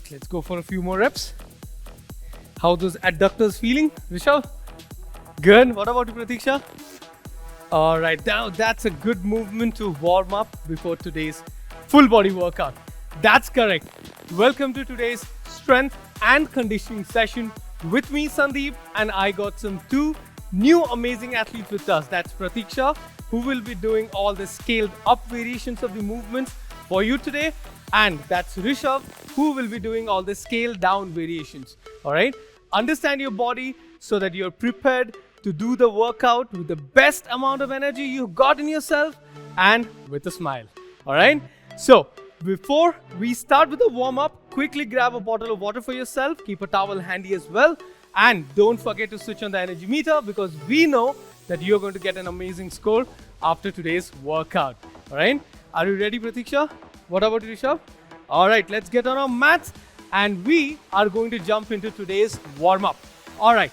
right, let's go for a few more reps. How those adductors feeling, Rishabh? Good. What about you, Pratiksha? All right, now that's a good movement to warm up before today's full body workout. That's correct. Welcome to today's strength and conditioning session with me, Sandeep, and I got some two new amazing athletes with us. That's Pratiksha, who will be doing all the scaled up variations of the movements for you today, and that's Rishabh, who will be doing all the scaled down variations. All right, understand your body so that you're prepared to do the workout with the best amount of energy you got in yourself and with a smile. All right, so before we start with the warm-up, quickly grab a bottle of water for yourself, keep a towel handy as well, and don't forget to switch on the energy meter because we know that you're going to get an amazing score after today's workout. All right, are you ready, Pratiksha? What about you, Rishabh? All right, let's get on our mats and we are going to jump into today's warm-up. All right.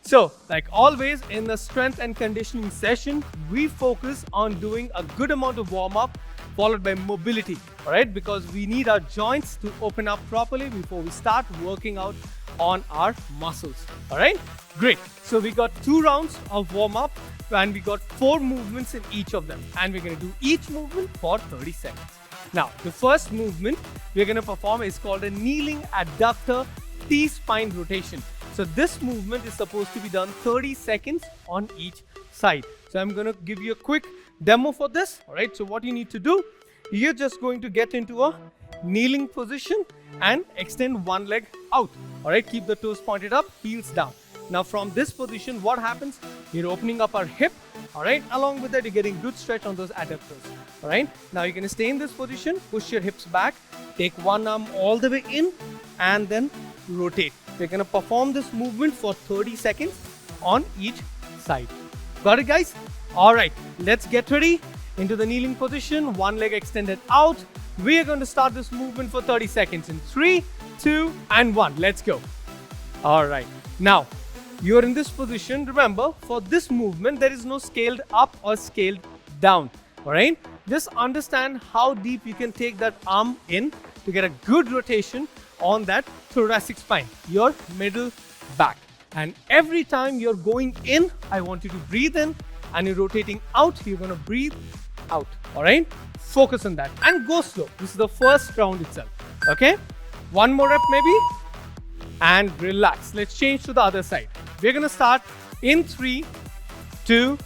So, like always in the strength and conditioning session, we focus on doing a good amount of warm-up followed by mobility, all right? Because we need our joints to open up properly before we start working out on our muscles, all right? Great. So we got 2 rounds of warm-up and we got 4 movements in each of them. And we're gonna do each movement for 30 seconds. Now, the first movement we're gonna perform is called a kneeling adductor T-spine rotation. So this movement is supposed to be done 30 seconds on each side. So I'm going to give you a quick demo for this. All right. So what you need to do, you're just going to get into a kneeling position and extend one leg out. All right. Keep the toes pointed up, heels down. Now from this position, what happens? You're opening up our hip. All right. Along with that, you're getting good stretch on those adductors. All right. Now you're going to stay in this position, push your hips back, take one arm all the way in and then rotate. We're going to perform this movement for 30 seconds on each side. Got it, guys? All right, let's get ready into the kneeling position. One leg extended out. We are going to start this movement for 30 seconds in 3, 2, and 1. Let's go. All right. Now, you're in this position. Remember, for this movement, there is no scaled up or scaled down. All right? Just understand how deep you can take that arm in to get a good rotation on that thoracic spine, your middle back. And every time you're going in, I want you to breathe in, and you're rotating out, you're going to breathe out. All right, focus on that and go slow. This is the first round itself. Okay, one more rep maybe, and relax. Let's change to the other side. We're going to start in 3, 2,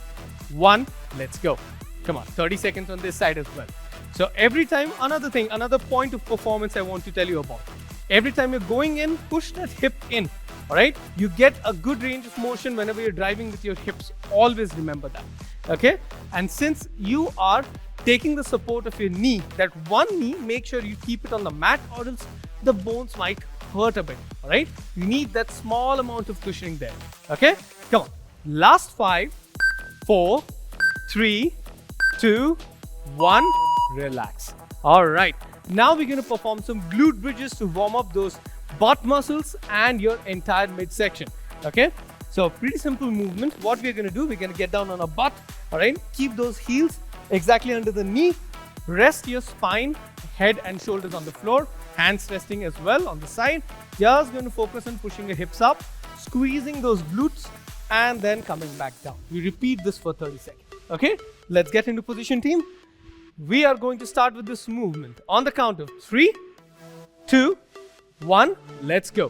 1. Let's go. Come on, 30 seconds on this side as well. So every time, another point of performance I want to tell you about. Every time you're going in, push that hip in, all right? You get a good range of motion whenever you're driving with your hips. Always remember that, okay? And since you are taking the support of your knee, that one knee, make sure you keep it on the mat or else the bones might hurt a bit, all right? You need that small amount of cushioning there, okay? Come on. Last 5, 4, 3, 2, 1, relax. All right. Now we're going to perform some glute bridges to warm up those butt muscles and your entire midsection. Okay, so pretty simple movement. What we're going to do, we're going to get down on our butt. All right, keep those heels exactly under the knee. Rest your spine, head and shoulders on the floor, hands resting as well on the side. Just going to focus on pushing your hips up, squeezing those glutes, and then coming back down. We repeat this for 30 seconds. Okay, let's get into position, team. We are going to start with this movement on the count of 3, 2, 1. Let's go.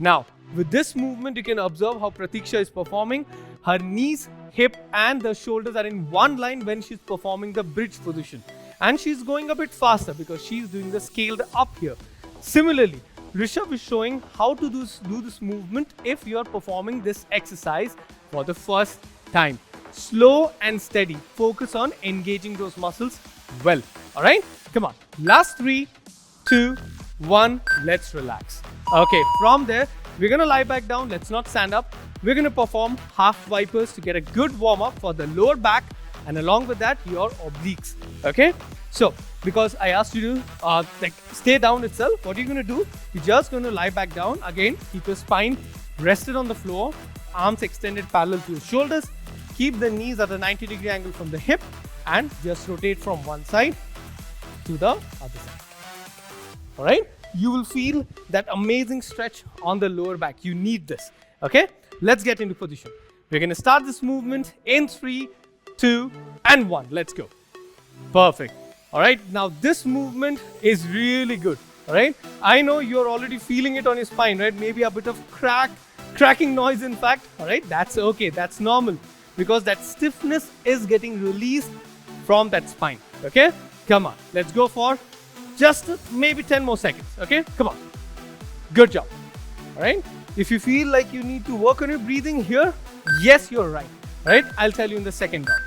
Now, with this movement, you can observe how Pratiksha is performing. Her knees, hip, and the shoulders are in one line when she's performing the bridge position. And she's going a bit faster because she's doing the scaled up here. Similarly, Rishabh is showing how to do this movement if you are performing this exercise for the first time. Slow and steady. Focus on engaging those muscles well. All right, come on. Last 3, 2, 1. Let's relax. Okay, from there, we're going to lie back down. Let's not stand up. We're going to perform half vipers to get a good warm up for the lower back and along with that, your obliques. Okay, so because I asked you to stay down itself, what you're going to do, you're just going to lie back down. Again, keep your spine rested on the floor, arms extended parallel to your shoulders. Keep the knees at a 90-degree angle from the hip and just rotate from one side to the other side. all right? You will feel that amazing stretch on the lower back. You need this, okay? Let's get into position. We're gonna start this movement in 3, 2, and 1. Let's go. Perfect. All right, now this movement is really good, all right? I know you're already feeling it on your spine, right? Maybe a bit of cracking noise, in fact, all right? That's okay, that's normal, because that stiffness is getting released from that spine, okay? Come on, let's go for just maybe 10 more seconds, okay? Come on. Good job, all right? If you feel like you need to work on your breathing here, yes, you're right, all right? I'll tell you in the second round.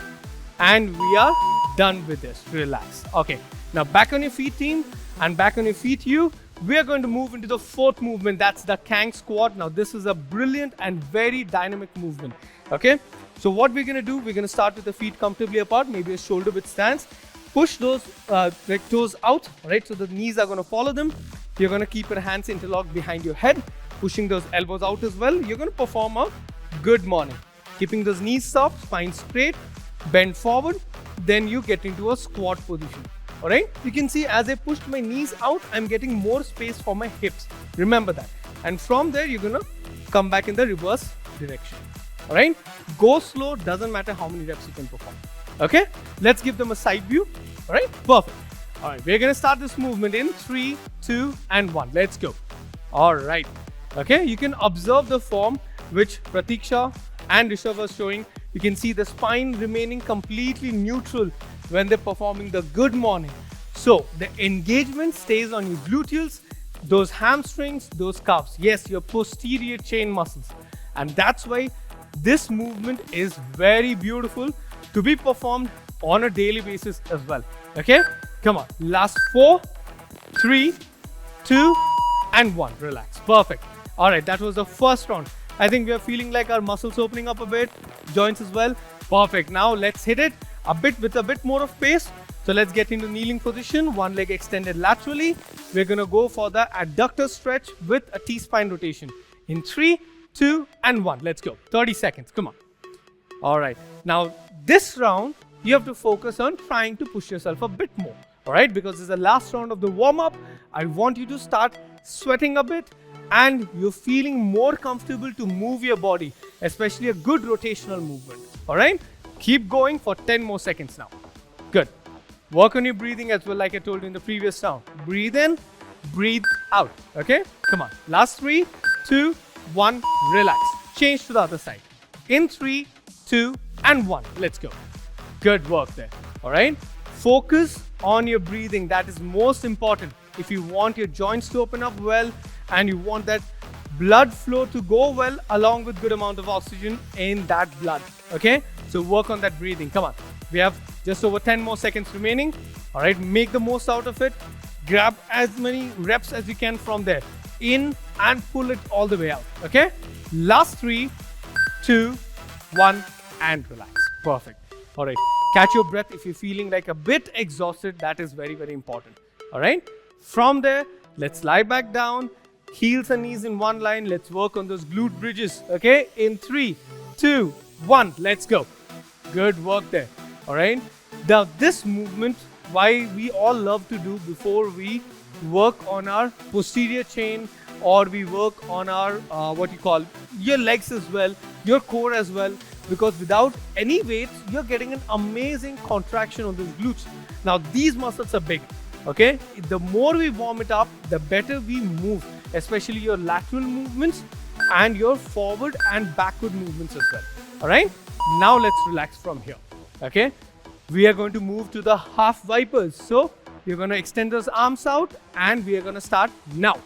And we are done with this. Relax. Okay, now back on your feet, team, and back on your feet, you. We are going to move into the fourth movement. That's the Kang Squat. Now, this is a brilliant and very dynamic movement. Okay, so what we're going to do, we're going to start with the feet comfortably apart, maybe a shoulder width stance. Push those toes out, all right? So the knees are going to follow them. You're going to keep your hands interlocked behind your head, pushing those elbows out as well. You're going to perform a good morning, keeping those knees soft, spine straight, bend forward. Then you get into a squat position. All right, you can see as I pushed my knees out, I'm getting more space for my hips. Remember that. And from there, you're gonna come back in the reverse direction. All right, go slow, doesn't matter how many reps you can perform. Okay, let's give them a side view. All right, perfect. All right, we're gonna start this movement in 3, 2, and 1. Let's go. All right, okay, you can observe the form which Pratiksha and Rishabh are showing. You can see the spine remaining completely neutral when they're performing the good morning. So the engagement stays on your gluteals, those hamstrings, those calves. Yes, your posterior chain muscles. And that's why this movement is very beautiful to be performed on a daily basis as well. Okay, come on. Last 4, 3, 2, and 1. Relax. Perfect. All right, that was the first round. I think we are feeling like our muscles opening up a bit, joints as well. Perfect. Now let's hit it a bit with a bit more of pace. So let's get into kneeling position, one leg extended laterally. We're gonna go for the adductor stretch with a T-spine rotation. In 3, 2, and 1. Let's go. 30 seconds. Come on. All right. Now this round, you have to focus on trying to push yourself a bit more. All right, because this is the last round of the warm-up. I want you to start sweating a bit, and you're feeling more comfortable to move your body, especially a good rotational movement. All right, keep going for 10 more seconds now. Good. Work on your breathing as well, like I told you in the previous round. Breathe in, breathe out. Okay, come on. Last 3, 2, 1. Relax. Change to the other side. In 3, 2, and 1. Let's go. Good work there. All right, focus on your breathing. That is most important. If you want your joints to open up well, and you want that blood flow to go well along with good amount of oxygen in that blood. Okay, so work on that breathing. Come on, we have just over 10 more seconds remaining. All right, make the most out of it. Grab as many reps as you can from there, in and pull it all the way out. Okay, last 3, 2, 1, and relax. Perfect. All right, catch your breath if you're feeling like a bit exhausted. That is very, very important. All right, from there, let's lie back down. Heels and knees in one line. Let's work on those glute bridges. Okay, in 3, 2, 1. Let's go. Good work there. All right. Now this movement, why we all love to do before we work on our posterior chain, or we work on our what you call your legs as well, your core as well, because without any weights, you're getting an amazing contraction on those glutes. Now these muscles are big. Okay, the more we warm it up, the better we move, especially your lateral movements and your forward and backward movements as well. All right, now let's relax from here. Okay, we are going to move to the half vipers. So you're going to extend those arms out, and we are going to start now.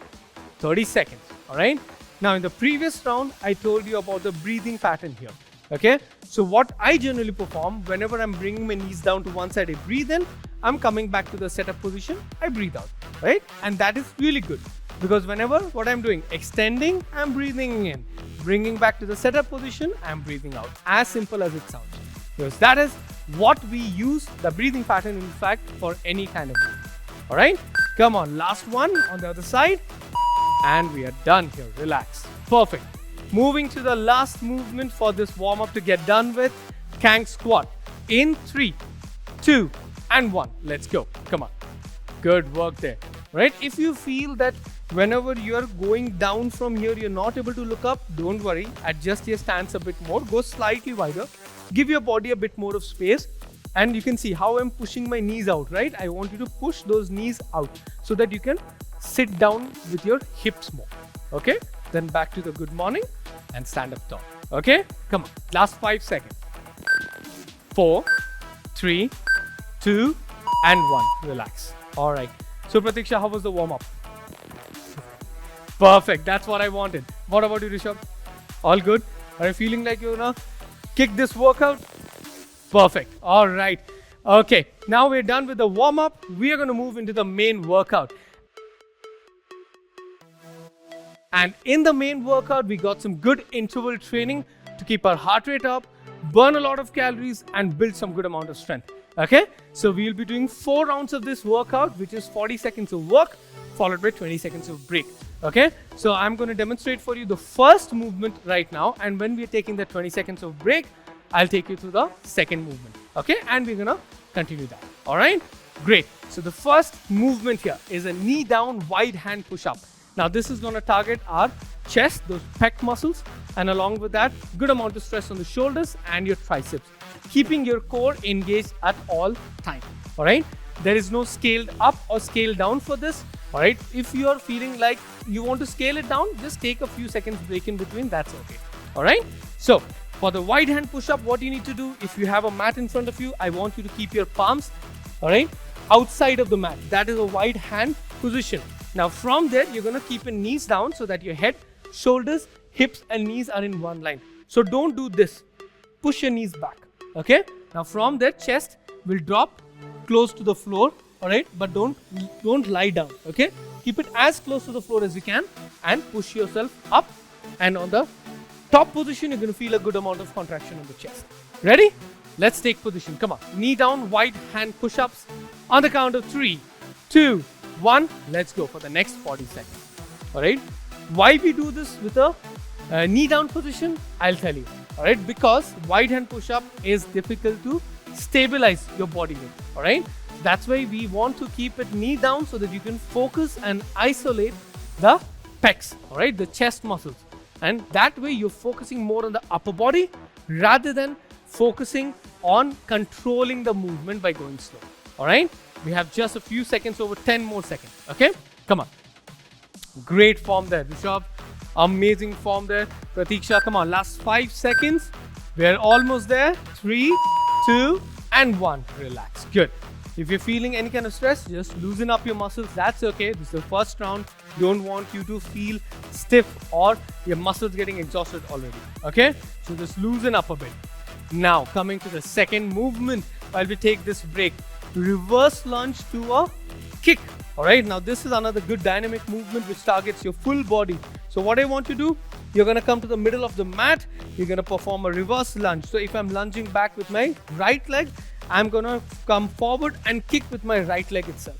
30 seconds. All right, now in the previous round, I told you about the breathing pattern here. Okay, so what I generally perform whenever I'm bringing my knees down to one side, I breathe in. I'm coming back to the setup position, I breathe out, right? And that is really good, because whenever what I'm doing, extending, I'm breathing in, bringing back to the setup position, I'm breathing out. As simple as it sounds, because that is what we use the breathing pattern, in fact, for any kind of movement. All right, come on, last one on the other side, and we are done here. Relax. Perfect. Moving to the last movement for this warm-up to get done with, Kang Squat. In 3, 2, and 1. Let's go. Come on. Good work there. right? If you feel that whenever you're going down from here, you're not able to look up, don't worry. Adjust your stance a bit more, go slightly wider, give your body a bit more of space. And you can see how I'm pushing my knees out, right? I want you to push those knees out so that you can sit down with your hips more, okay? Then back to the good morning and stand up tall, okay? Come on, last 5 seconds. 4, 3, 2, and 1. Relax. All right. So Pratiksha, how was the warm-up? Perfect. That's what I wanted. What about you, Rishabh? All good? Are you feeling like you're gonna kick this workout? Perfect. All right. Okay. Now we're done with the warm-up. We are gonna move into the main workout. And in the main workout, we got some good interval training to keep our heart rate up, burn a lot of calories, and build some good amount of strength. Okay, so we'll be doing 4 rounds of this workout, which is 40 seconds of work followed by 20 seconds of break. Okay, so I'm going to demonstrate for you the first movement right now, and when we're taking the 20 seconds of break, I'll take you through the second movement. Okay, and we're going to continue that. All right, great. So the first movement here is a knee down wide hand push up. Now this is going to target our chest, those pec muscles, and along with that, good amount of stress on the shoulders and your triceps, keeping your core engaged at all time. All right, there is no scaled up or scaled down for this. All right, if you are feeling like you want to scale it down, just take a few seconds break in between, that's okay. All right, so for the wide hand push up, what you need to do, if you have a mat in front of you, I want you to keep your palms, all right, outside of the mat. That is a wide hand position. Now from there, you're going to keep your knees down so that your head, shoulders, hips and knees are in one line. So don't do this. Push your knees back. Okay. Now from there, chest will drop close to the floor. All right. But don't lie down. Okay. Keep it as close to the floor as you can and push yourself up. And on the top position, you're going to feel a good amount of contraction on the chest. Ready? Let's take position. Come on. Knee down, wide hand push-ups on the count of 3, 2, 1. Let's go for the next 40 seconds. All right. Why we do this with a knee down position, I'll tell you. All right, because wide hand push up is difficult to stabilize your body weight. All right, that's why we want to keep it knee down so that you can focus and isolate the pecs. All right, the chest muscles, and that way you're focusing more on the upper body rather than focusing on controlling the movement by going slow. All right, we have just a few seconds, over 10 more seconds. Okay, come on. Great form there, Rishabh. Amazing form there. Pratiksha, come on. Last 5 seconds. We're almost there. 3, 2, and 1. Relax. Good. If you're feeling any kind of stress, just loosen up your muscles. That's okay. This is the first round. Don't want you to feel stiff or your muscles getting exhausted already. Okay? So just loosen up a bit. Now, coming to the second movement while we take this break. Reverse lunge to a kick. All right, now this is another good dynamic movement which targets your full body. So what I want to do, you're going to come to the middle of the mat. You're going to perform a reverse lunge. So if I'm lunging back with my right leg, I'm going to come forward and kick with my right leg itself.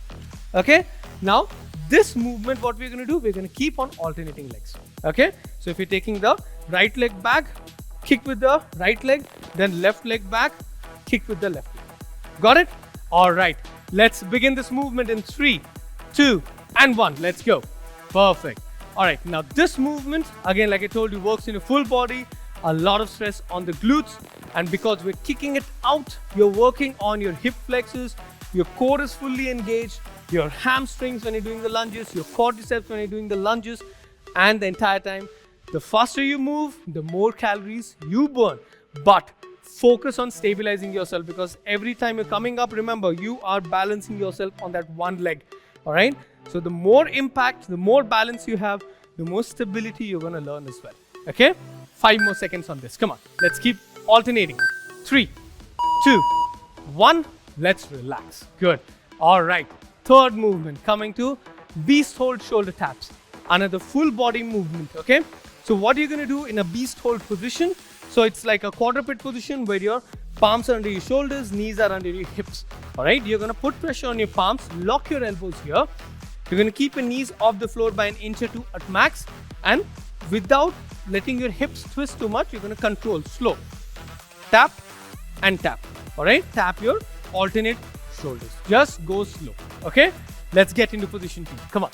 Okay, now this movement, what we're going to do, we're going to keep on alternating legs. Okay, so if you're taking the right leg back, kick with the right leg, then left leg back, kick with the left leg. Got it? All right, let's begin this movement in 3, 2, and 1. Let's go. Perfect. All right, now this movement, again, like I told you, works in your full body, a lot of stress on the glutes, and because we're kicking it out, you're working on your hip flexors, your core is fully engaged, your hamstrings when you're doing the lunges, your quadriceps when you're doing the lunges, and the entire time, the faster you move, the more calories you burn. But focus on stabilizing yourself, because every time you're coming up, remember, you are balancing yourself on that one leg. All right, so the more impact, the more balance you have, the more stability you're going to learn as well. Okay, 5 more seconds on this. Come on, let's keep alternating. 3, 2, 1. Let's relax. Good. All right, third movement, coming to beast hold shoulder taps. Another full body movement. Okay, so what are you going to do in a beast hold position? So it's like a quadruped position where your palms are under your shoulders, knees are under your hips. All right, you're going to put pressure on your palms, lock your elbows here. You're going to keep your knees off the floor by an inch or 2 at max, and without letting your hips twist too much, you're going to control slow. Tap and tap. All right, tap your alternate shoulders. Just go slow. Okay, let's get into position team. Come on.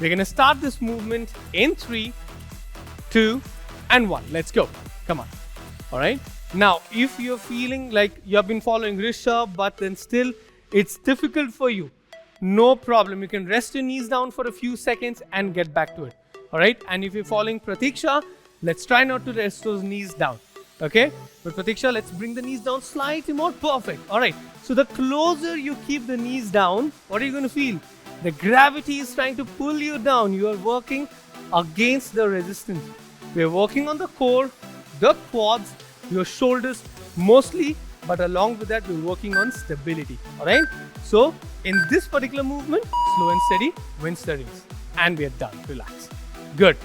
We're gonna start this movement in 3, 2, and 1. Let's go. Come on. All right. Now, if you're feeling like you have been following Rishabh, but then still it's difficult for you, no problem. You can rest your knees down for a few seconds and get back to it. All right. And if you're following Pratiksha, let's try not to rest those knees down. Okay. But Pratiksha, let's bring the knees down slightly more. Perfect. All right. So the closer you keep the knees down, what are you going to feel? The gravity is trying to pull you down. You are working against the resistance. We are working on the core, the quads, your shoulders mostly, but along with that, we're working on stability. All right. So in this particular movement, slow and steady wins the race. And we are done. Relax. Good.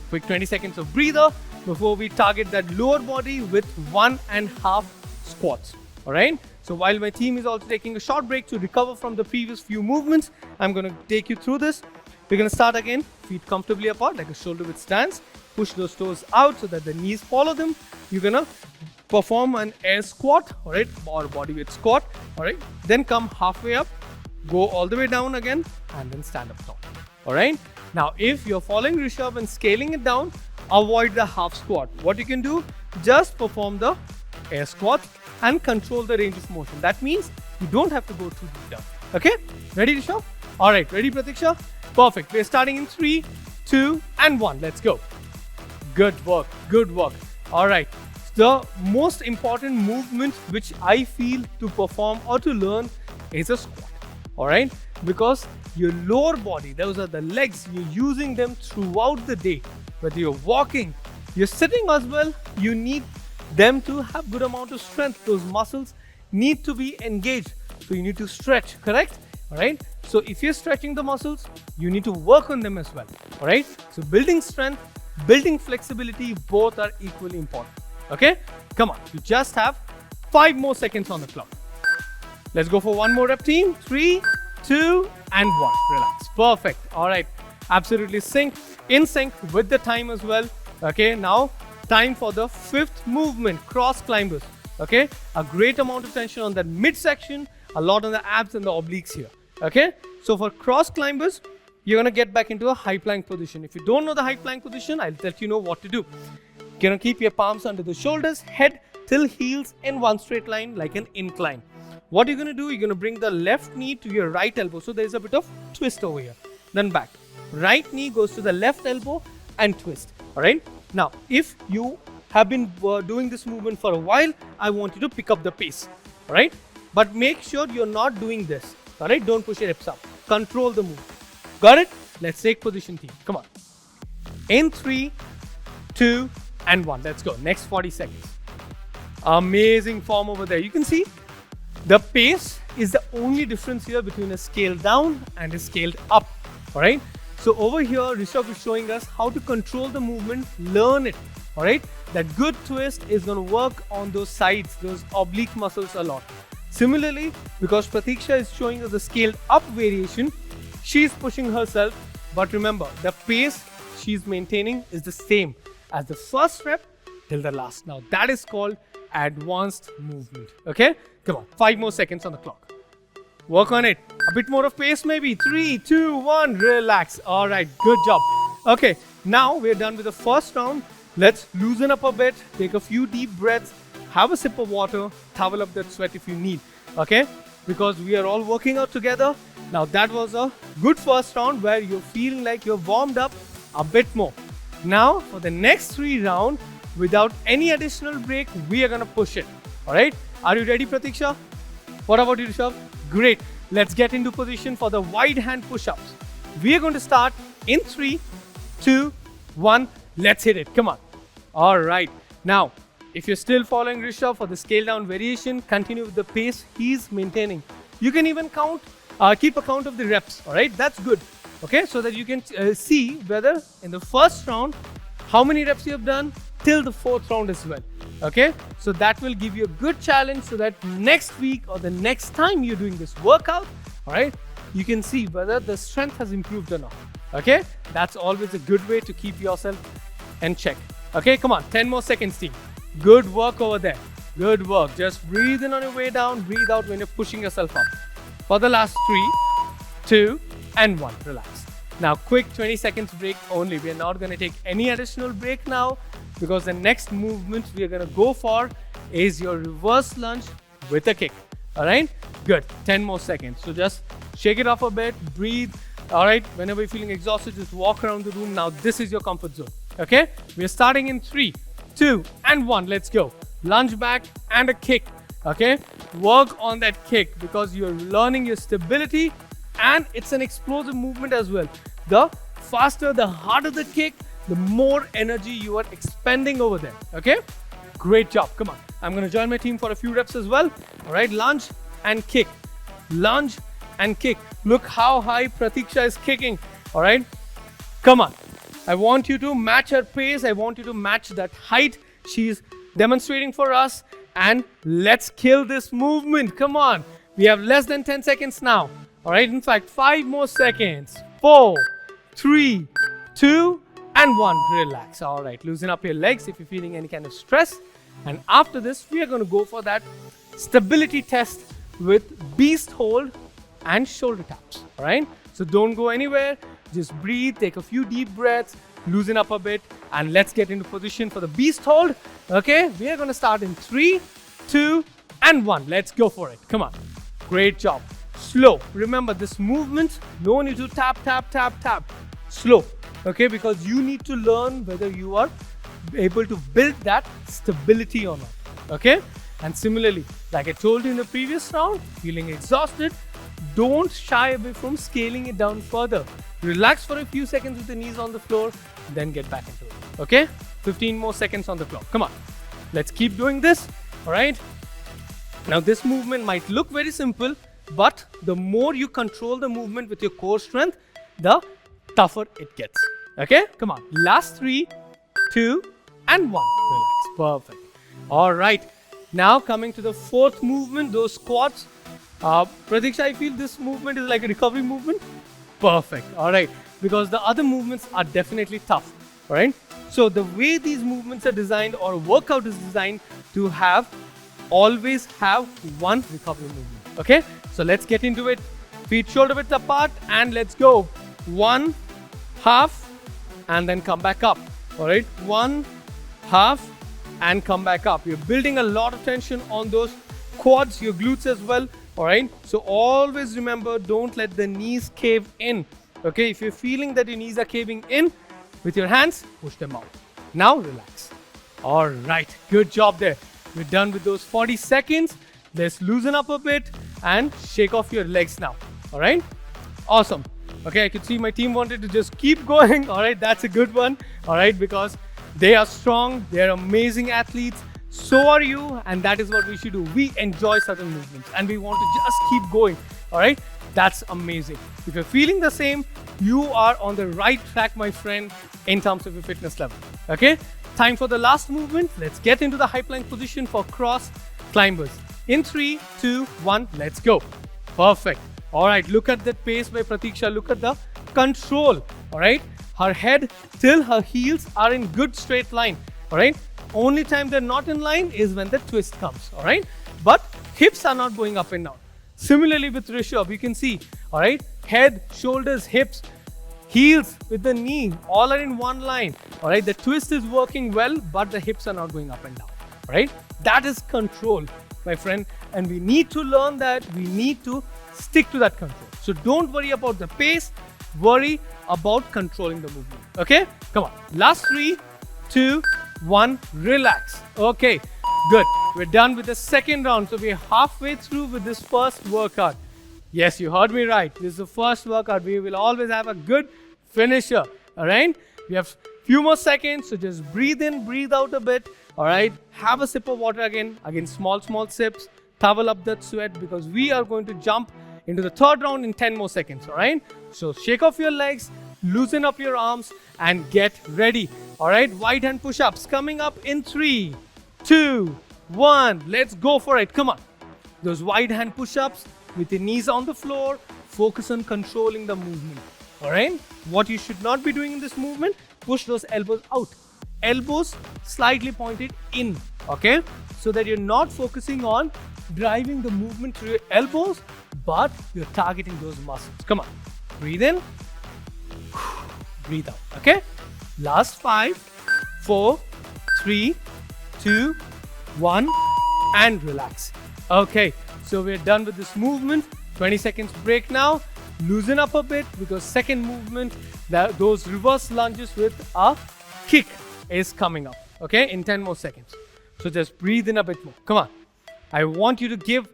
Quick 20 seconds of breather before we target that lower body with 1.5 squats. All right. So while my team is also taking a short break to recover from the previous few movements, I'm going to take you through this. We're going to start again, feet comfortably apart like a shoulder width stance. Push those toes out so that the knees follow them. You're going to perform an air squat, all right, or body weight squat, all right. Then come halfway up, go all the way down again, and then stand up tall, all right. Now, if you're following Rishabh and scaling it down, avoid the half squat. What you can do, just perform the air squat and control the range of motion. That means you don't have to go too deep down. Okay, ready, Rishabh? All right, ready, Pratiksha? Perfect. We're starting in 3, 2, and 1. Let's go. Good work. Good work. All right. The most important movement which I feel to perform or to learn is a squat. All right, because your lower body, those are the legs, you're using them throughout the day. Whether you're walking, you're sitting as well, you need them to have good amount of strength. Those muscles need to be engaged. So you need to stretch, correct? All right. So if you're stretching the muscles, you need to work on them as well. All right. So building strength, building flexibility, both are equally important. Okay. Come on. You just have 5 more seconds on the clock. Let's go for one more rep, team. 3, 2, and 1. Relax. Perfect. All right. Absolutely in sync with the time as well. Okay. Now, time for the 5th movement, cross climbers. Okay. A great amount of tension on that midsection, a lot on the abs and the obliques here. Okay. So for cross climbers, you're going to get back into a high plank position. If you don't know the high plank position, I'll let you know what to do. You're going to keep your palms under the shoulders, head till heels in one straight line like an incline. What you're going to do, you're going to bring the left knee to your right elbow. So there's a bit of twist over here. Then back. Right knee goes to the left elbow and twist. All right. Now, if you have been doing this movement for a while, I want you to pick up the pace. All right. But make sure you're not doing this. All right. Don't push your hips up. Control the move. Got it? Let's take position, team. Come on. In 3, 2, and 1. Let's go. Next 40 seconds. Amazing form over there. You can see the pace is the only difference here between a scale down and a scaled up. All right. So over here, Rishabh is showing us how to control the movement, learn it. All right. That good twist is going to work on those sides, those oblique muscles a lot. Similarly, because Pratiksha is showing us the scaled up variation, she's pushing herself. But remember, the pace she's maintaining is the same as the first rep till the last. Now that is called advanced movement. Okay. Come on. 5 more seconds on the clock. Work on it. A bit more of pace maybe. 3, 2, 1. Relax. All right. Good job. Okay. Now we're done with the first round. Let's loosen up a bit. Take a few deep breaths. Have a sip of water. Towel up that sweat if you need. Okay. Because we are all working out together. Now that was a good first round where you're feeling like you're warmed up a bit more. Now for the next 3 rounds, without any additional break, we are going to push it. All right. Are you ready, Pratiksha? What about you, Rishabh? Great. Let's get into position for the wide hand push-ups. We are going to start in 3, 2, 1. Let's hit it. Come on. All right. Now, if you're still following Rishabh for the scale down variation, continue with the pace he's maintaining. You can even keep a count of the reps. All right. That's good. Okay. So that you can see whether in the first round, how many reps you have done till the 4th round as well. Okay, so that will give you a good challenge so that next week or the next time you're doing this workout, all right, you can see whether the strength has improved or not. Okay, that's always a good way to keep yourself in check. Okay, come on, 10 more seconds, team. Good work over there. Good work. Just breathe in on your way down, breathe out when you're pushing yourself up. For the last 3, 2, and 1. Relax. Now, quick 20 seconds break only. We are not going to take any additional break now, because the next movement we are going to go for is your reverse lunge with a kick. All right, good. 10 more seconds. So just shake it off a bit, breathe. All right, whenever you're feeling exhausted, just walk around the room. Now this is your comfort zone. Okay, we are starting in 3, 2, and 1. Let's go. Lunge back and a kick. Okay, work on that kick, because you're learning your stability, and it's an explosive movement as well. The faster, the harder the kick, the more energy you are expending over there. Okay, great job. Come on, I'm going to join my team for a few reps as well. All right, lunge and kick, lunge and kick. Look how high Pratiksha is kicking. All right, come on. I want you to match her pace. I want you to match that height she's demonstrating for us, and let's kill this movement. Come on, we have less than 10 seconds now. All right, in fact, 5 more seconds. 4, 3, 2, and 1. Relax. All right, loosen up your legs if you're feeling any kind of stress. And after this, we are going to go for that stability test with beast hold and shoulder taps. All right, so don't go anywhere. Just breathe, take a few deep breaths, loosen up a bit, and let's get into position for the beast hold. Okay, we are going to start in 3, 2, and 1. Let's go for it. Come on. Great job. Slow. Remember, this movement, no need to tap, tap, tap, tap. Slow. Okay, because you need to learn whether you are able to build that stability or not. Okay, and similarly, like I told you in the previous round, feeling exhausted, don't shy away from scaling it down further. Relax for a few seconds with the knees on the floor, then get back into it. Okay, 15 more seconds on the clock. Come on, let's keep doing this. All right, now this movement might look very simple, but the more you control the movement with your core strength, the tougher it gets. Okay, come on, last 3, 2, and 1. Relax. Perfect. All right, now coming to the 4th movement, those squats. Pratiksha, I feel this movement is like a recovery movement. Perfect. All right, because the other movements are definitely tough. All right, so the way these movements are designed, or workout is designed to always have one recovery movement. Okay, so let's get into it. Feet shoulder width apart, and let's go. 1 half, and then come back up. All right, 1 half, and come back up. You're building a lot of tension on those quads, your glutes as well. All right, so always remember, don't let the knees cave in. Okay, if you're feeling that your knees are caving in, with your hands, push them out. Now relax. All right, good job there. We're done with those 40 seconds. Let's loosen up a bit and shake off your legs now. All right, awesome. Okay, I could see my team wanted to just keep going. All right, that's a good one. All right, because they are strong, they're amazing athletes. So are you, and that is what we should do. We enjoy certain movements and we want to just keep going. All right, that's amazing. If you're feeling the same, you are on the right track, my friend, in terms of your fitness level. Okay, time for the last movement. Let's get into the high plank position for cross climbers. In 3, 2, 1, let's go. Perfect. All right, look at that pace by Pratiksha. Look at the control. All right, her head till her heels are in good straight line. All right, only time they're not in line is when the twist comes. All right, but hips are not going up and down. Similarly with Rishabh, you can see, all right, head, shoulders, hips, heels with the knee, all are in one line. All right, the twist is working well, but the hips are not going up and down. All right, that is control, my friend, and we need to learn that. We need to stick to that control. So don't worry about the pace, worry about controlling the movement. Okay, come on, last 3, 2, 1, relax. Okay, good. We're done with the second round. So we're halfway through with this first workout. Yes, you heard me right. This is the first workout. We will always have a good finisher. All right, we have few more seconds, so just breathe in, breathe out a bit. All right, have a sip of water again, small sips, towel up that sweat, because we are going to jump into the third round in 10 more seconds. All right, so shake off your legs, loosen up your arms, and get ready. All right, wide hand push-ups coming up in 3, 2, 1. Let's go for it. Come on, those wide hand push-ups with your knees on the floor. Focus on controlling the movement. All right, what you should not be doing in this movement, push those elbows out, elbows slightly pointed in. Okay, so that you're not focusing on driving the movement through your elbows, but you're targeting those muscles. Come on, Breathe in. Breathe out. Okay? Last 5, 4, 3, 2, 1, and relax. Okay, so we're done with this movement. 20 seconds break now. Loosen up a bit because second movement, those reverse lunges with a kick is coming up. Okay, in 10 more seconds. So just breathe in a bit more. Come on. I want you to give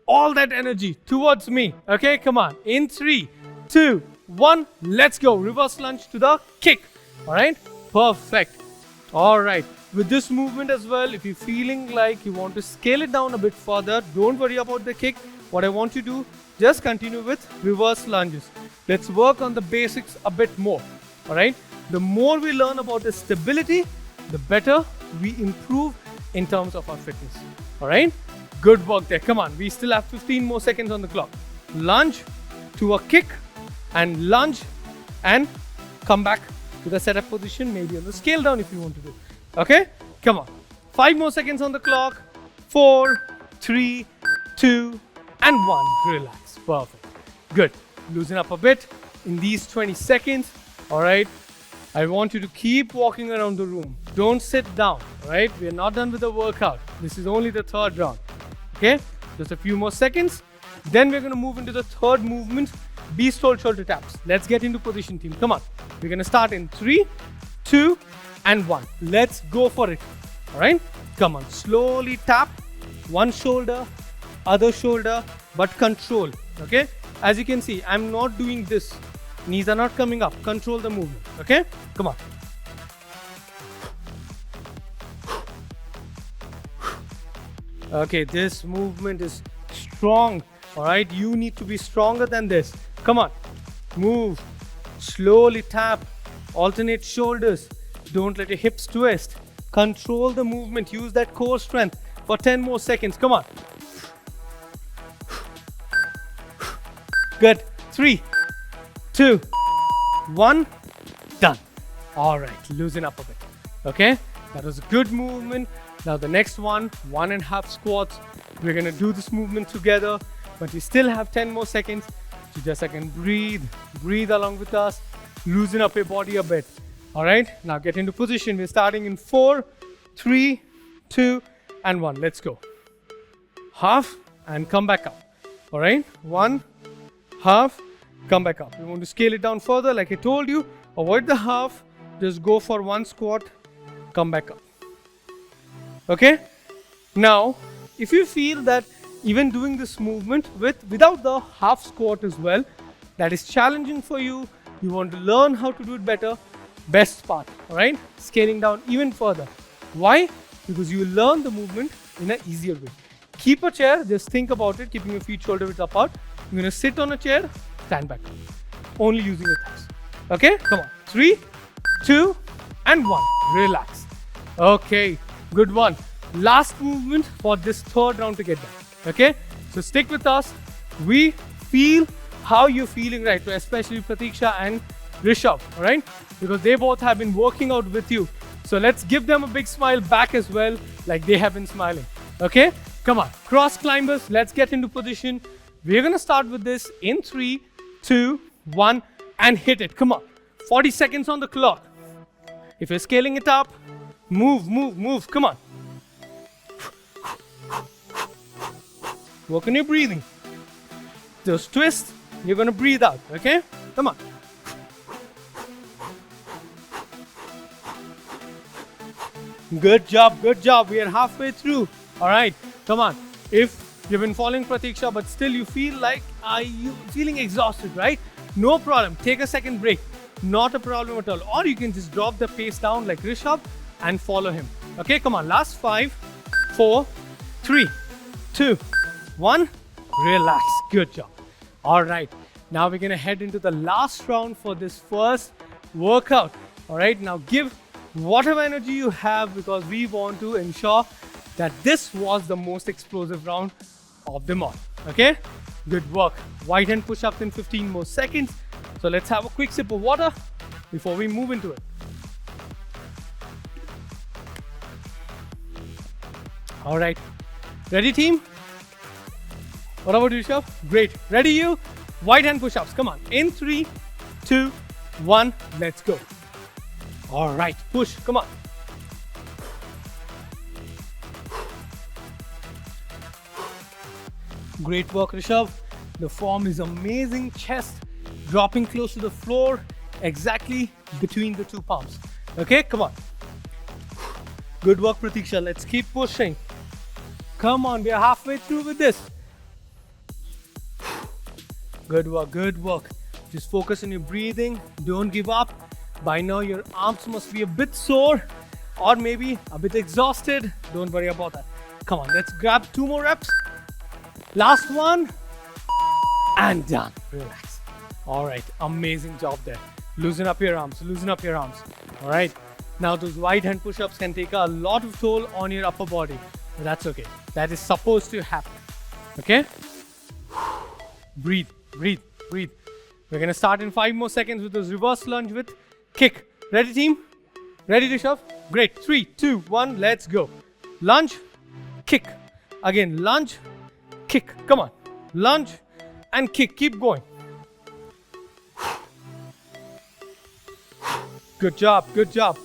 all that energy towards me. Okay, come on. In 3, 2, 1, let's go. Reverse lunge to the kick. All right, perfect. All right, with this movement as well, if you're feeling like you want to scale it down a bit further, don't worry about the kick. What I want you to do, just continue with reverse lunges. Let's work on the basics a bit more. All right, the more we learn about the stability, the better we improve in terms of our fitness. All right, good work there. Come on, we still have 15 more seconds on the clock. Lunge to a kick and lunge and come back to the setup position, maybe on the scale down if you want to do. Okay, come on. 5 more seconds on the clock. 4, 3, 2, and 1. Relax. Perfect. Good. Loosen up a bit in these 20 seconds. All right. I want you to keep walking around the room. Don't sit down. All right. We are not done with the workout. This is only the third round. Okay. Just a few more seconds. Then we're going to move into the third movement, beast hold shoulder taps. Let's get into position, team. Come on. We're going to start in 3, 2, and 1. Let's go for it. All right. Come on. Slowly tap one shoulder, other shoulder, but control. Okay. As you can see, I'm not doing this. Knees are not coming up. Control the movement. Okay. Come on. Okay. This movement is strong. All right. You need to be stronger than this. Come on. Move. Slowly tap. Alternate shoulders. Don't let your hips twist. Control the movement. Use that core strength for 10 more seconds. Come on. Good. 3, 2, 1. Done. All right. Loosen up a bit. Okay. That was a good movement. Now the next one, 1.5 squats. We're going to do this movement together, but we still have 10 more seconds. So just breathe. Breathe along with us. Loosen up your body a bit. All right. Now get into position. We're starting in 4, 3, 2, and 1. Let's go. Half and come back up. All right. 1, half, come back up. You want to scale it down further, like I told you. Avoid the half. Just go for 1 squat. Come back up. Okay. Now, if you feel that even doing this movement without the half squat as well, that is challenging for you, you want to learn how to do it better, best part, all right? Scaling down even further. Why? Because you learn the movement in an easier way. Keep a chair, just think about it, keeping your feet shoulder width apart. You're going to sit on a chair, stand back. Only using your thighs. Okay? Come on. 3, 2, and 1. Relax. Okay. Good one. Last movement for this third round to get done. Okay? So stick with us. We feel how you're feeling right now, especially Pratiksha and Rishabh. Alright? Because they both have been working out with you. So let's give them a big smile back as well, like they have been smiling. Okay? Come on. Cross climbers. Let's get into position. We're going to start with this in 3, 2, 1, and hit it. Come on. 40 seconds on the clock. If you're scaling it up, move, move, move. Come on. Work on your breathing. Those twists, you're going to breathe out. Okay? Come on. Good job, good job. We are halfway through. All right. Come on. If you've been following Pratiksha, but still you feel like you feeling exhausted, right? No problem. Take a second break. Not a problem at all. Or you can just drop the pace down like Rishabh and follow him. Okay, come on. Last 5, 4, 3, 2, 1. Relax. Good job. All right. Now we're going to head into the last round for this first workout. All right. Now give whatever energy you have because we want to ensure that this was the most explosive round of them all. Okay? Good work. Wide hand push-ups in 15 more seconds. So let's have a quick sip of water before we move into it. All right. Ready, team? What about you, Rishabh? Great. Ready, you? Wide hand push-ups. Come on. In 3, 2, 1. Let's go. All right. Push. Come on. Great work, Rishabh. The form is amazing. Chest dropping close to the floor, exactly between the two palms. Okay, come on. Good work, Pratiksha. Let's keep pushing. Come on, we are halfway through with this. Good work, good work. Just focus on your breathing. Don't give up. By now, your arms must be a bit sore or maybe a bit exhausted. Don't worry about that. Come on, let's grab 2 more reps. Last one. And done. Relax. All right, amazing job there. Loosen up your arms, loosen up your arms. All right, now those wide hand push-ups can take a lot of toll on your upper body, but that's okay. That is supposed to happen, okay? Breathe, breathe, breathe. We're gonna start in 5 more seconds with those reverse lunge with kick. Ready, team? Ready, Rishabh? Great, 3, 2, 1, let's go. Lunge, kick. Again, lunge, kick. Come on, lunge and kick, keep going. Good job, good job.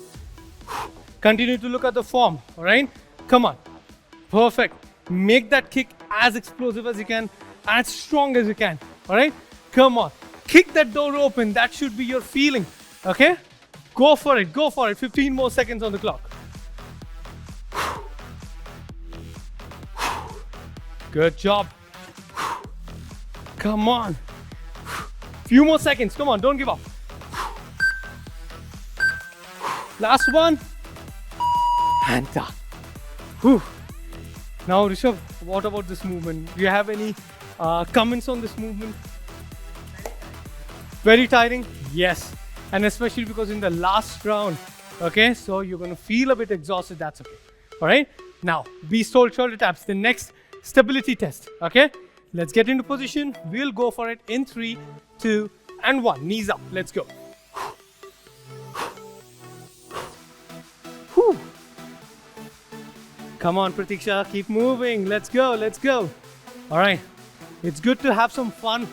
Continue to look at the form, all right? Come on, perfect. Make that kick as explosive as you can, as strong as you can, all right? Come on, kick that door open. That should be your feeling, okay? Go for it, go for it. 15 more seconds on the clock. Good job. Come on. Few more seconds, come on, don't give up. Last one. And done. Whew. Now, Rishabh, what about this movement? Do you have any comments on this movement? Very tiring? Yes. And especially because in the last round, okay, so you're going to feel a bit exhausted, that's okay. All right? Now, beast hold shoulder taps, the next stability test, okay? Let's get into position. We'll go for it in 3, 2, and 1. Knees up. Let's go. Whew. Come on, Pratiksha. Keep moving. Let's go. Let's go. All right. It's good to have some fun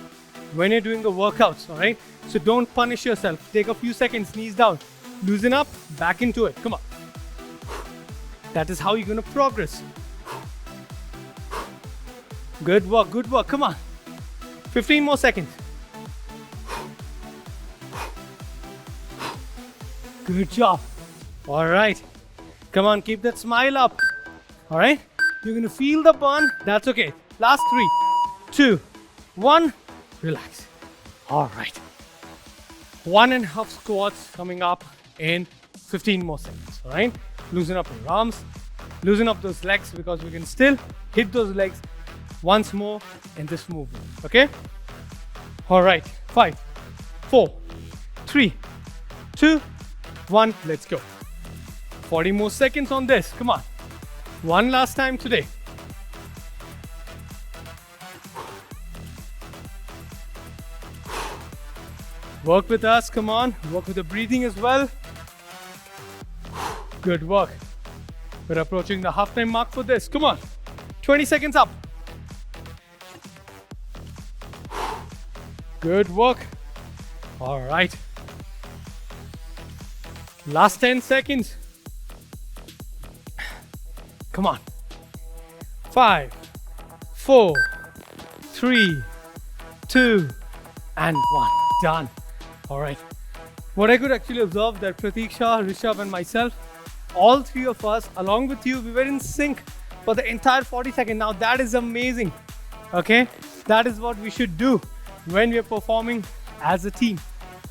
when you're doing the workouts. All right. So don't punish yourself. Take a few seconds. Knees down. Loosen up. Back into it. Come on. That is how you're going to progress. Good work. Good work. Come on. 15 more seconds. Good job. All right. Come on, keep that smile up. All right. You're going to feel the burn. That's okay. Last 3, 2, 1. Relax. All right. 1.5 squats coming up in 15 more seconds. All right. Loosen up your arms. Loosen up those legs because we can still hit those legs once more in this movement. Okay. All right. 5, 4, 3, 2, 1. Let's go. 40 more seconds on this. Come on. One last time today. Work with us. Come on. Work with the breathing as well. Good work. We're approaching the halftime mark for this. Come on. 20 seconds up. Good work. All right. Last 10 seconds. Come on. 5, 4, 3, 2, and 1. Done. All right. What I could actually observe that Pratiksha, Rishabh, and myself, all 3 of us, along with you, we were in sync for the entire 40 seconds. Now that is amazing. Okay. That is what we should do when we are performing as a team.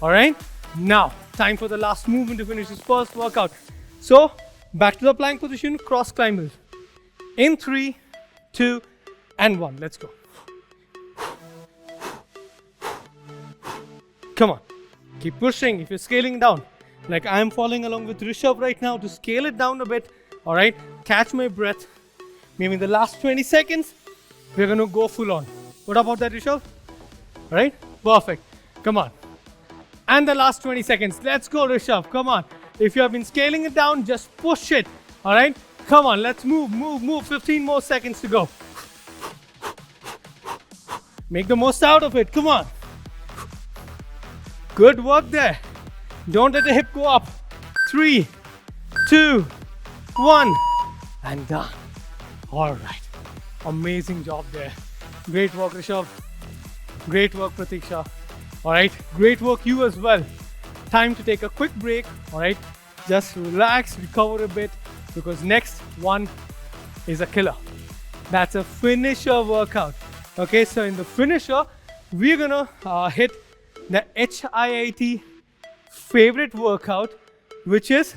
All right. Now, time for the last movement to finish this first workout. So, back to the plank position, cross climbers. In 3, 2, and 1. Let's go. Come on. Keep pushing. If you're scaling down, like I am following along with Rishabh right now to scale it down a bit. All right. Catch my breath. Maybe in the last 20 seconds, we're going to go full on. What about that, Rishabh? All right. Perfect. Come on. And the last 20 seconds. Let's go, Rishabh. Come on. If you have been scaling it down, just push it. All right. Come on. Let's move, move, move. 15 more seconds to go. Make the most out of it. Come on. Good work there. Don't let the hip go up. 3, 2, 1, and done. All right. Amazing job there. Great work, Rishabh. Great work, Pratiksha. All right. Great work, you as well. Time to take a quick break. All right. Just relax, recover a bit, because next one is a killer. That's a finisher workout. Okay, so in the finisher, we're gonna hit the HIIT favorite workout, which is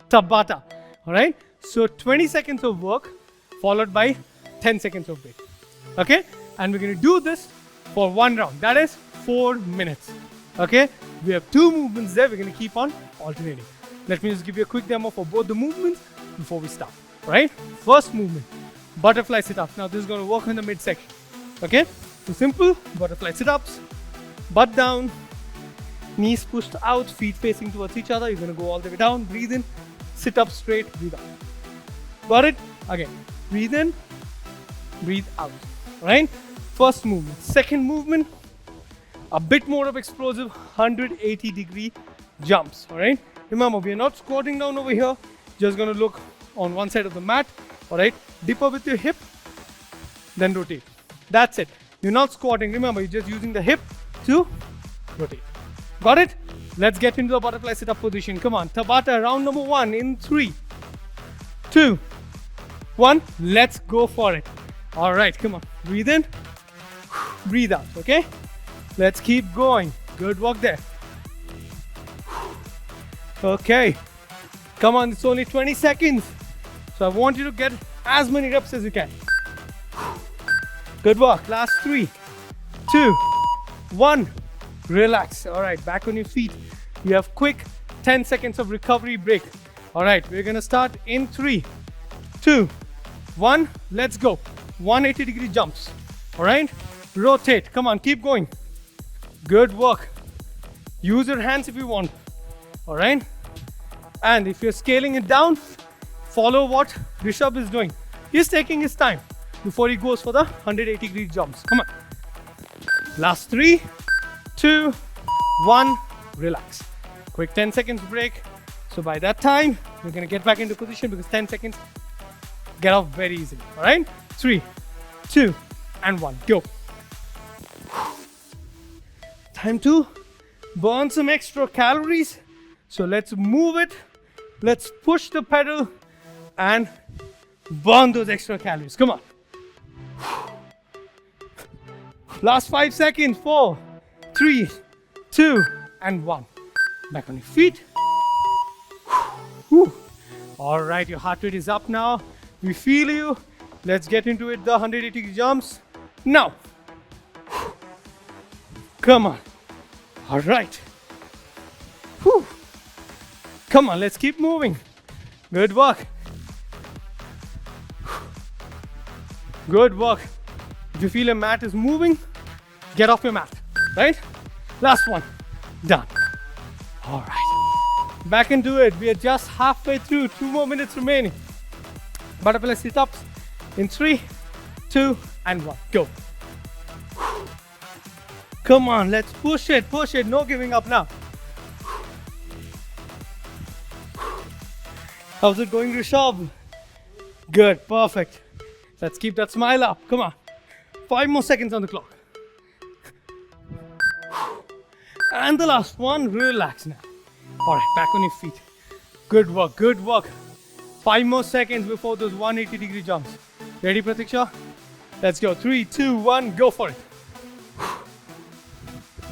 Tabata. All right, so 20 seconds of work followed by 10 seconds of break. Okay, and we're gonna do this for one round. That is 4 minutes. Okay, we have 2 movements there. We're gonna keep on alternating. Let me just give you a quick demo for both the movements before we start. All right, first movement, butterfly sit-ups. Now this is gonna work in the midsection. Okay, so simple butterfly sit-ups, butt down, knees pushed out, feet facing towards each other. You're gonna go all the way down, breathe in, sit up straight, breathe out. Got it? Again, breathe in, breathe out. Right? First movement. Second movement, a bit more of explosive 180-degree jumps. All right? Remember, we are not squatting down over here, just gonna look on one side of the mat. All right? Dip up with your hip, then rotate. That's it. You're not squatting. Remember, you're just using the hip to rotate. Got it? Let's get into the butterfly sit-up position. Come on, Tabata, round number 1 in 3, 2, 1. Let's go for it. All right, come on. Breathe in, breathe out, okay? Let's keep going. Good work there. Okay, come on, it's only 20 seconds. So I want you to get as many reps as you can. Good work. Last 3, 2, 1. Relax. All right, back on your feet. You have quick 10 seconds of recovery break. All right, we're gonna start in 3, 2, 1. Let's go. 180-degree jumps. All right, rotate. Come on, keep going. Good work. Use your hands if you want. All right, and if you're scaling it down, follow what Rishabh is doing. He's taking his time before he goes for the 180-degree jumps. Come on. Last 3, 2, 1. Relax. Quick 10 seconds break. So by that time, we're gonna get back into position, because 10 seconds get off very easily. All right. 3, 2, and 1. Go. Time to burn some extra calories. So let's move it. Let's push the pedal and burn those extra calories. Come on. Last 5 seconds. 4, 3, 2, and 1. Back on your feet. Whew. All right, your heart rate is up now. We feel you. Let's get into it. The 180 jumps now. Come on. All right. Whew. Come on, let's keep moving. Good work. Good work. If you feel your mat is moving, get off your mat. Right? Last one. Done. All right. Back into it. We are just halfway through. 2 more minutes remaining. Butterfly sit-ups in 3, 2, and 1. Go. Come on, let's push it. Push it. No giving up now. How's it going, Rishabh? Good. Perfect. Let's keep that smile up. Come on. 5 more seconds on the clock. And the last one. Relax now. All right, back on your feet. Good work. Good work. 5 more seconds before those 180-degree jumps. Ready, Pratiksha? Let's go. 3, 2, 1. Go for it.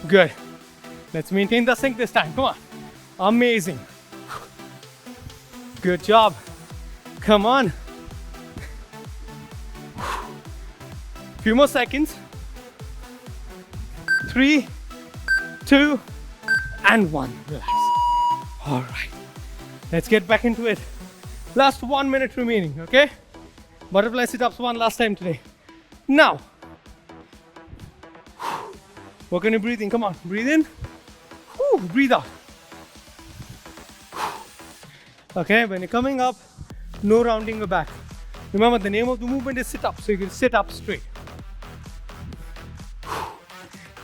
Good. Let's maintain the sync this time. Come on. Amazing. Good job. Come on. Few more seconds. 3, 2, and 1. Relax. All right. Let's get back into it. Last 1 minute remaining, okay? Butterfly sit-ups one last time today. Now, work on your breathing. Come on, breathe in. Breathe out. Okay, when you're coming up, no rounding the back. Remember, the name of the movement is sit-up, so you can sit up straight.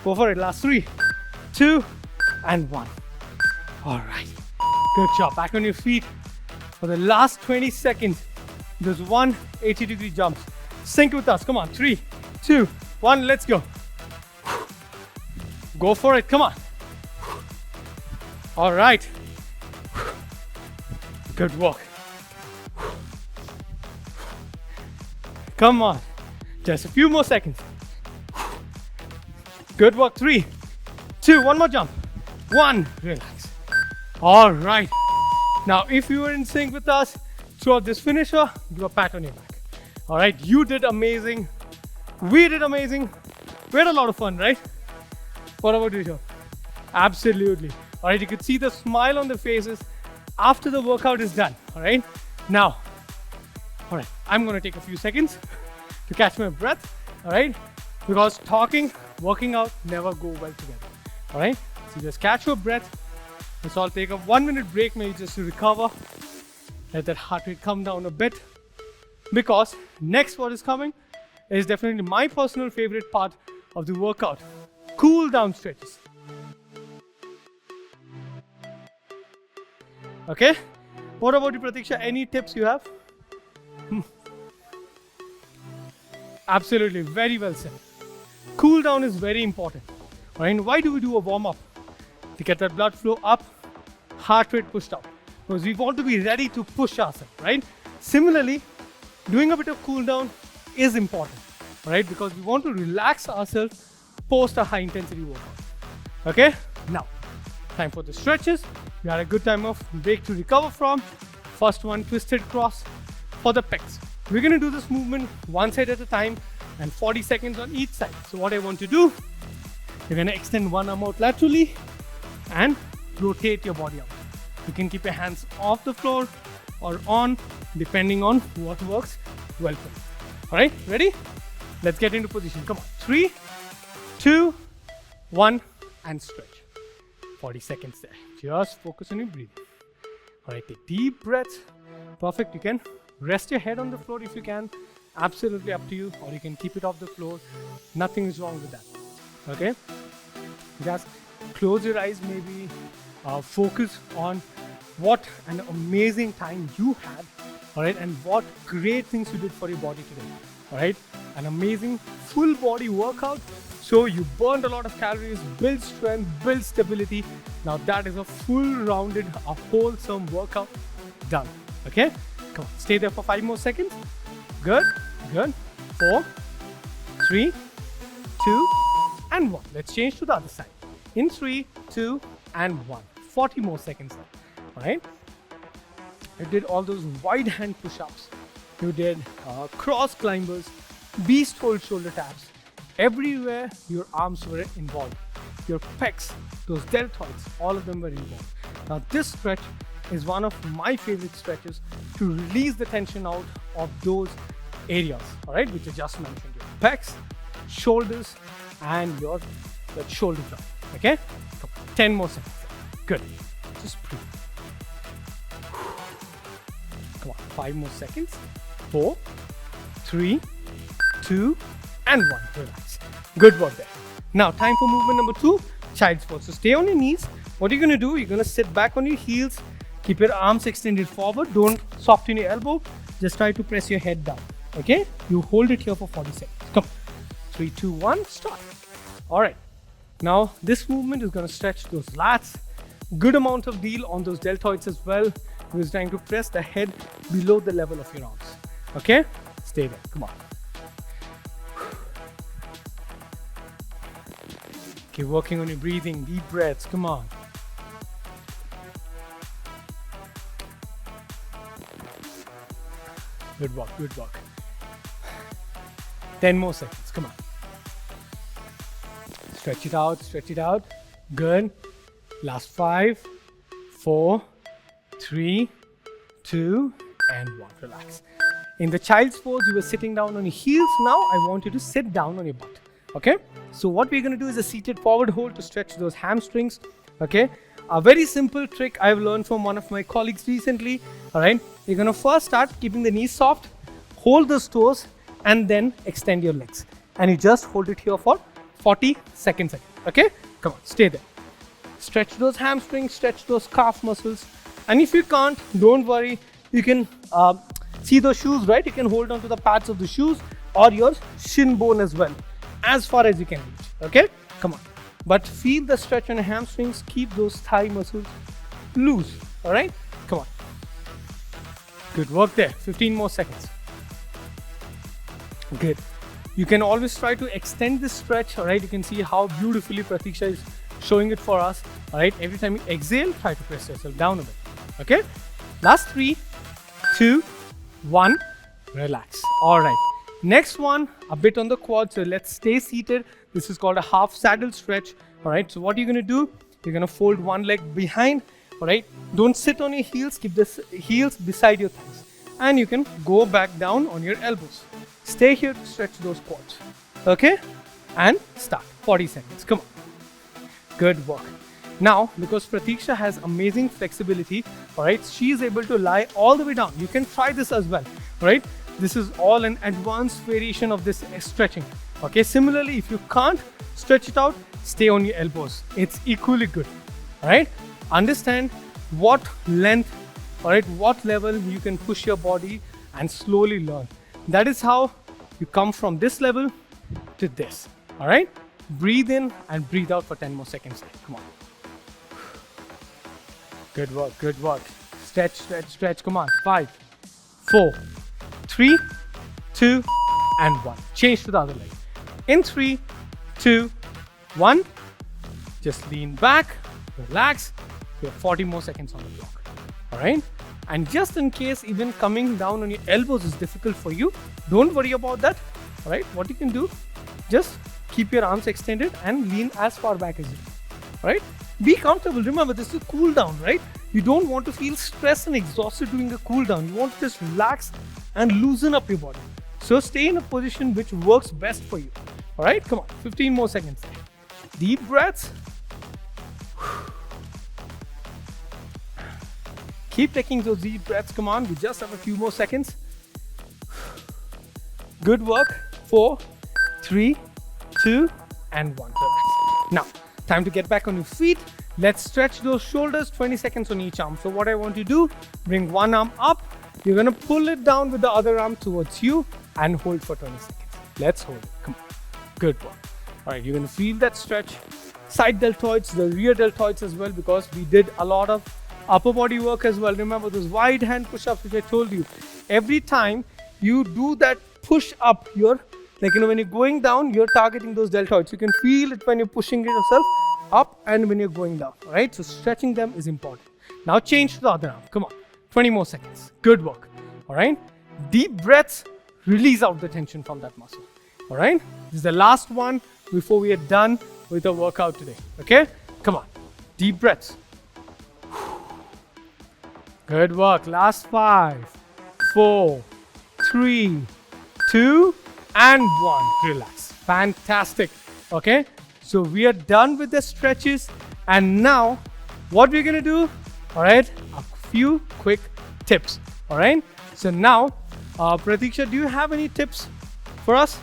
Go for it. Last 3, 2, and 1. All right. Good job. Back on your feet for the last 20 seconds. There's 180-degree jumps. Sync with us. Come on. 3, 2, 1. Let's go. Go for it. Come on. All right. Good work. Come on. Just a few more seconds. Good work. 3, 2, 1 more jump. 1. Relax. All right. Now, if you were in sync with us throughout this finisher, give a pat on your back. All right. You did amazing. We did amazing. We had a lot of fun, right? What about you, Joe? Absolutely. All right. You could see the smile on the faces after the workout is done. All right. Now, all right. I'm going to take a few seconds to catch my breath. All right. Because talking, working out never go well together. All right. So just catch your breath. Let's all take a 1-minute break, maybe just to recover. Let that heart rate come down a bit. Because next what is coming is definitely my personal favorite part of the workout. Cool down stretches. Okay? What about you, Pratiksha? Any tips you have? Absolutely, very well said. Cool down is very important. All right? Why do we do a warm-up? To get that blood flow up, heart rate pushed up. Because we want to be ready to push ourselves, right? Similarly, doing a bit of cool down is important, right? Because we want to relax ourselves post a high intensity workout. Okay? Now, time for the stretches. We had a good time of break to recover from. First one, twisted cross for the pecs. We're going to do this movement one side at a time and 40 seconds on each side. So what I want to do, you're going to extend one arm out laterally and rotate your body out. You can keep your hands off the floor or on, depending on what works well for you. All right, ready? Let's get into position. Come on. 3, 2, 1, and stretch. 40 seconds there. Just focus on your breathing. All right, take deep breaths. Perfect. You can rest your head on the floor if you can. Absolutely up to you. Or you can keep it off the floor. Nothing is wrong with that. Okay? Just close your eyes, maybe focus on what an amazing time you had, all right, and what great things you did for your body today, all right? An amazing full body workout. So you burned a lot of calories, build strength, build stability. Now that is a full rounded, a wholesome workout done, okay? Come on, stay there for 5 more seconds. Good, good. 4, 3, 2, and 1. Let's change to the other side. In 3, 2, and 1. 40 more seconds now. All right. You did all those wide hand push-ups. You did cross climbers, beast hold shoulder taps. Everywhere your arms were involved. Your pecs, those deltoids, all of them were involved. Now this stretch is one of my favorite stretches to release the tension out of those areas. All right, which I just mentioned. Your pecs, shoulders, and your shoulder joint. Okay, 10 more seconds. Good. Just breathe. Come on, 5 more seconds. 4, 3, 2, and 1. Relax. Good work there. Now, time for movement number 2, child's pose. So stay on your knees. What you're going to do, you're going to sit back on your heels. Keep your arms extended forward. Don't soften your elbow. Just try to press your head down. Okay? You hold it here for 40 seconds. Come. 3, 2, 1. Start. All right. Now, this movement is going to stretch those lats. Good amount of deal on those deltoids as well. We're trying to press the head below the level of your arms. Okay? Stay there. Come on. Keep working on your breathing. Deep breaths. Come on. Good work. Good work. 10 more seconds. Come on. Stretch it out. Stretch it out. Good. Last 5, 4, 3, 2, and 1. Relax. In the child's pose, you were sitting down on your heels. Now I want you to sit down on your butt. Okay? So what we're going to do is a seated forward hold to stretch those hamstrings. Okay? A very simple trick I've learned from one of my colleagues recently. All right? You're going to first start keeping the knees soft, hold those toes, and then extend your legs. And you just hold it here for 40 seconds. Okay? Come on, stay there. Stretch those hamstrings, stretch those calf muscles. And if you can't, don't worry. You can see those shoes, right? You can hold on to the pads of the shoes or your shin bone as well, as far as you can reach. Okay, come on. But feel the stretch on your hamstrings. Keep those thigh muscles loose. All right, come on. Good work there. 15 more seconds. Good. You can always try to extend this stretch. All right, you can see how beautifully Pratiksha is showing it for us. All right, every time you exhale, try to press yourself down a bit. Okay, last 3, 2, 1, relax. All right, next one, a bit on the quad. So let's stay seated. This is called a half saddle stretch. All right, so what you're going to do, you're going to fold one leg behind. All right, don't sit on your heels, keep the heels beside your thighs, and you can go back down on your elbows. Stay here to stretch those quads. Okay, and start. 40 seconds. Come on. Good work. Now, because Pratiksha has amazing flexibility, all right, she is able to lie all the way down. You can try this as well, right? This is all an advanced variation of this stretching. Okay, similarly, if you can't stretch it out, stay on your elbows. It's equally good, all right? Understand what length, all right, what level you can push your body and slowly learn. That is how you come from this level to this, all right? Breathe in and breathe out for 10 more seconds. Come on. Good work, good work. Stretch, stretch, stretch. Come on. 5, 4, 3, 2, and 1. Change to the other leg. In 3, 2, 1. Just lean back, relax. You have 40 more seconds on the clock. All right? And just in case even coming down on your elbows is difficult for you, don't worry about that. All right? What you can do, just keep your arms extended and lean as far back as you can. All right? Be comfortable. Remember, this is a cool down, right? You don't want to feel stressed and exhausted doing a cool down. You want to just relax and loosen up your body. So stay in a position which works best for you. All right, come on, 15 more seconds. Deep breaths. Keep taking those deep breaths. Come on, we just have a few more seconds. Good work. 4, 3, 2, and 1. Relax. Now, time to get back on your feet. Let's stretch those shoulders, 20 seconds on each arm. So what I want you to do, bring one arm up. You're going to pull it down with the other arm towards you and hold for 20 seconds. Let's hold it. Come on. Good work. All right, you're going to feel that stretch. Side deltoids, the rear deltoids as well, because we did a lot of upper body work as well. Remember those wide hand push-ups which I told you. Every time you do that push up, you're like, when you're going down, you're targeting those deltoids. You can feel it when you're pushing yourself up and when you're going down, all right? So stretching them is important. Now change to the other arm. Come on, 20 more seconds. Good work, all right? Deep breaths, release out the tension from that muscle, all right? This is the last one before we are done with the workout today, okay? Come on, deep breaths. Good work. Last 5, 4, 3, 2, and 1. Relax. Fantastic. Okay, so we are done with the stretches, and now what we're gonna do, all right, a few quick tips. All right, so now Pratiksha, do you have any tips for us?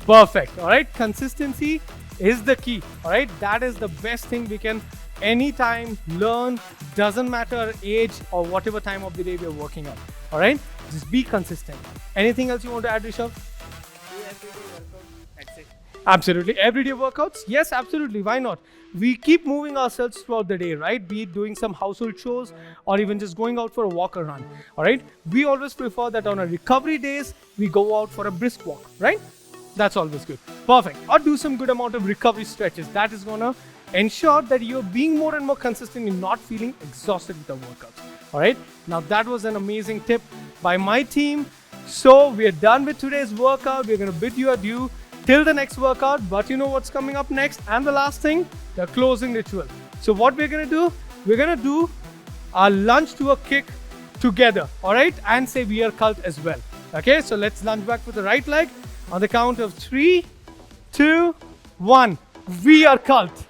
Perfect. All right, consistency is the key. All right, that is the best thing we can anytime learn. Doesn't matter age or whatever time of the day we are working on. All right, just be consistent. Anything else you want to add, Rishabh? Do everyday workout. That's it. Absolutely. Everyday workouts? Yes, absolutely. Why not? We keep moving ourselves throughout the day, right? Be it doing some household chores or even just going out for a walk or run. All right. We always prefer that on our recovery days, we go out for a brisk walk, right? That's always good. Perfect. Or do some good amount of recovery stretches. That is gonna ensure that you're being more and more consistent in not feeling exhausted with the workouts. All right. Now that was an amazing tip by my team. So we are done with today's workout. We're gonna bid you adieu till the next workout. But you know what's coming up next? And the last thing, the closing ritual. So what we're gonna do? We're gonna do our lunge to a kick together. All right. And say we are cult as well. Okay. So let's lunge back with the right leg. On the count of 3, 2, 1, we are cult.